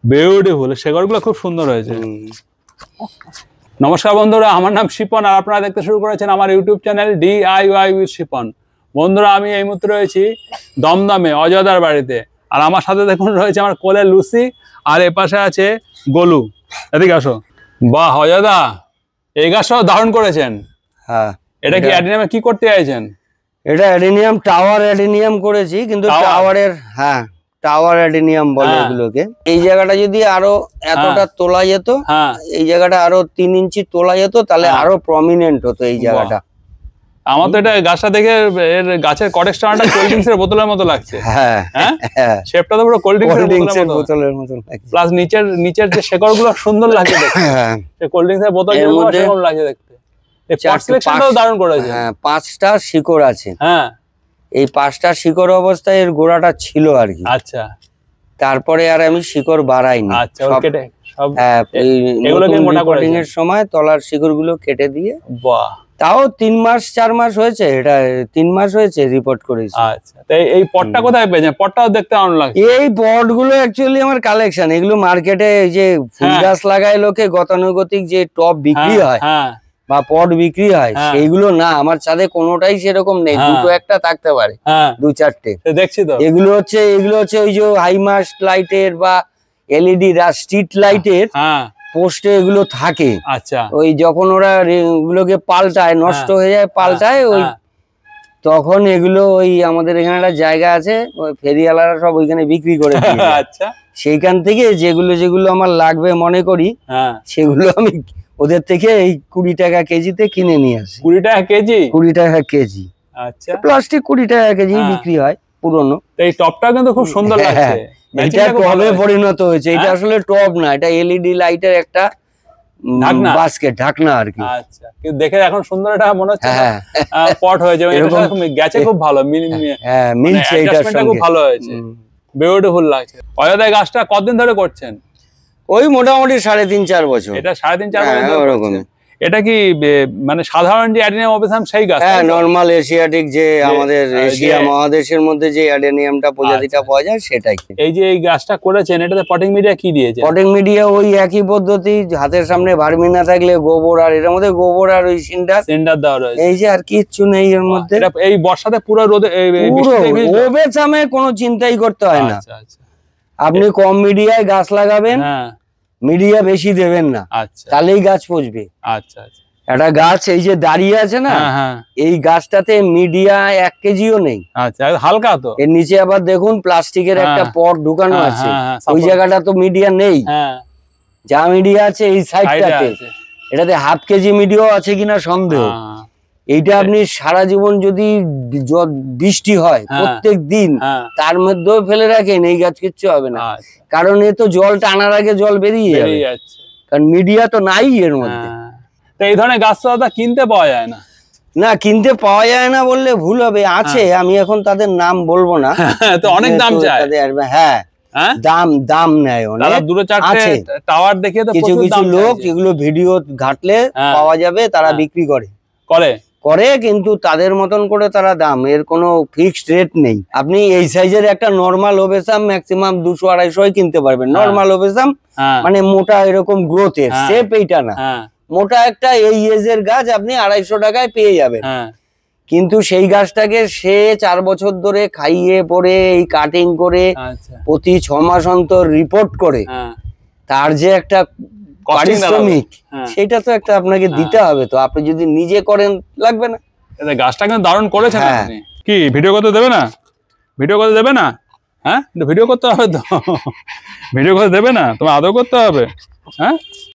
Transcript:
Beautiful, শেকড়গুলো খুব সুন্দর হয়েছে। নমস্কার বন্ধুরা, আমার নাম শিপন আর আপনারা দেখতে শুরু করেছেন আমার YouTube channel DIY with Shipon. বন্ধুরা, আমি এই মুহূর্তে রয়েছি দমদমে অজয়দার বাড়িতে, আর আমার সাথে দেখুন রয়েছে আমার কোলে লুসি, আর এপাশে আছে গোলু। এদিকে আসো। বাহ অজয়দা, এই গাছটাও দারুণ করেছেন। হ্যাঁ, এটা কি অ্যাডিনিয়ামে কি করতে চাইছেন? এটা অ্যাডিনিয়াম, টাওয়ার অ্যাডিনিয়াম করেছি, কিন্তু টাওয়ারের টাওয়ার অ্যাডিনিয়াম বলে এগুলোকে। এই জায়গাটা যদি আরো এতটা তোলা যেত, এই জায়গাটা আরো 3 ইঞ্চি তোলা যেত, তাহলে আরো প্রমিনেন্ট হতো এই জায়গাটা। আমার তো এটা গাছটা দেখে এর গাছের কটেক্সচারটা কোল্ড ড্রিঙ্কসের বোতলের মতো লাগছে। হ্যাঁ, শেপটা তো পুরো কোল্ড ড্রিঙ্কসের বোতলের মতো লাগছে। প্লাস নিচের যে শেকড়গুলো সুন্দর লাগে দেখতে। এই কোল্ড ড্রিঙ্কসের বোতলের মতো সেরকম লাগে দেখতে। এই পট সিলেকশনটাও দারুণ করেছে। হ্যাঁ, 5টা শিকড় আছে। হ্যাঁ, এই 5টা শিকড় অবস্থায় এর গোড়াটা ছিল আর কি। আচ্ছা, তারপরে আর আমি শিকড় বাড়াইনি। আচ্ছা, কেটে সব এগুলোকে মোটা কোটিং এর সময় তলার শিকড়গুলো কেটে দিয়ে। বাহ, তাও 3 মাস 4 মাস হয়েছে, এটা 3 মাস হয়েছে রিপোর্ট করেছি। আচ্ছা, তাই এই পটটা কোথায় পেয়েছেন? পটটাও দেখতে দারুণ লাগছে। এই পটগুলো অ্যাকচুয়ালি আমার কালেকশন। এগুলো মার্কেটে যে ফুল গাছ লাগায় লোকে, গতানুগতিক যে টব বিক্রি হয় বা পট বিক্রি হয়, সেইগুলো না, আমার ছাদে কোনোটাই সেরকম নেই। দুটো একটা থাকতে পারে, 2-4টে দেখছি তো। এগুলো হচ্ছে ওই যে হাইমাস্ট লাইটের বা LED স্ট্রিট লাইটের পোস্টে এগুলো থাকে। আচ্ছা, ওই যখন ওরা এগুলোকে পাল্টায়, নষ্ট হয়ে যায়, পাল্টায়, ওই তখন এগুলো ওই আমাদের এখানে একটা জায়গা আছে, ওই ফেরিওয়ালারা সব ওইখানে বিক্রি করে দিয়ে যায়। আচ্ছা, সেইখান থেকে যেগুলো আমার লাগবে মনে করি, সেগুলো আমি ওদের থেকে এই 20 টাকা কেজিতে কিনে নিয়ে আসি। 20 টাকা কেজি? 20 টাকা কেজি। আচ্ছা, প্লাস্টিক 20 টাকা কেজি বিক্রি হয় পুরনো। এই টপটা কিন্তু খুব সুন্দর লাগছে। এটা টবে পরিণত হয়েছে। এটা আসলে টব না, এটা LED লাইটের একটা বাস্কেট, ঢাকনা আর কি। আচ্ছা, কিন্তু দেখে এখন সুন্দর এটা মনে হচ্ছে পট হয়েছে। এরকম গেছে খুব ভালো, মিলছে, এটার সঙ্গে খুব ভালো হয়েছে, বিউটিফুল লাগছে। অজয়দা গাছটা কতদিন ধরে করছেন? ওই মোটামুটি 3.5-4 বছর। এটা 3.5-4 বছর ওরকম। এটা কি মানে সাধারণ যে অ্যাডেনিয়াম অবেসাম সেই গাছ? হ্যাঁ, নরমাল এশিয়াটিক যে আমাদের এশিয়া মহাদেশের মধ্যে যে অ্যাডেনিয়ামটা প্রজাতিটা পাওয়া যায় সেটাই। এই যে এই গাছটা করেছেন, এটাতে পটিং মিডিয়া কি দিয়েছে? পটিং মিডিয়া ওই একই পদ্ধতি, হাতের সামনে ভার্মি না থাকলে গোবর, আর এর মধ্যে গোবর আর ওই সিন্ডার দেওয়া রয়েছে। এই যে, আর কিচ্ছু নেই এর মধ্যে। এই বর্ষাতে পুরো রোদে ওবেসামে কোনো চিন্তাই করতে হয় না। আপনি কম মিডিয়ায় গাছ লাগাবেন, মিডিয়া বেশি দেবেন না, তাহলেই গাছ পচবে। আচ্ছা, একটা গাছ এই যে দাঁড়িয়ে আছে না, এই গাছটাতে মিডিয়া 1 কেজিও নেই। আচ্ছা, হালকা তো। এর নিচে আবার দেখুন প্লাস্টিকের একটা পট ঢুকানো আছে, ওই জায়গাটা তো মিডিয়া নেই। যা মিডিয়া আছে এই সাইডটাতে, এটাতে 1/2 কেজি মিডিয়া আছে কিনা সন্দেহ। এইটা আপনি সারা জীবন যদি বৃষ্টি হয় প্রত্যেক দিন, তার মধ্যেও ফেলে রাখেন, এই গাছ কিচ্ছু হবে না। কারণ এ তো জল টানার আগে জল বেরিয়ে যাচ্ছে, কারণ মিডিয়া তো নাই এর মধ্যে। এই ধরনের গাছ তো কিনতে পাওয়া যায় না। না, কিনতে পাওয়া যায় না বললে ভুল হবে, আছে। আমি এখন তাদের নাম বলবো না, তো অনেক দাম চায়। হ্যাঁ, দাম নেয় অনেক। আছে টাওয়ার দেখিয়ে তো কিছু লোক এগুলো ভিডিও ঘাটলে পাওয়া যাবে, তারা বিক্রি করে, কিন্তু তাদের মতন করে তারা দাম, এর কোনো ফিক্সড রেট নেই। আপনি এই সাইজের একটা নরমাল ওবেসাম ম্যাক্সিমাম 200-250 কিনতে পারবেন। নরমাল ওবেসাম মানে মোটা এরকম গ্রোথের, শেপ এইটা না, মোটা একটা এই এজের গাছ আপনি 250 টাকায় পেয়ে যাবেন। কিন্তু সেই গাছটাকে সে 4 বছর ধরে খাইয়ে পরে এই কাটিং করে প্রতি 6 মাস অন্তর রিপোর্ট করে তার যে একটা পারিশ্রমিক, সেটা তো একটা আপনাকে দিতে হবে। তো আপনি যদি নিজে করেন লাগবে না। গাছটা কিন্তু দারুণ করেছেন আপনি। কি ভিডিও করতে দেবে না? ভিডিও করতে দেবে না? ভিডিও করতে হবে তো। ভিডিও করতে দেবে না, তোমার আদৌ করতে হবে।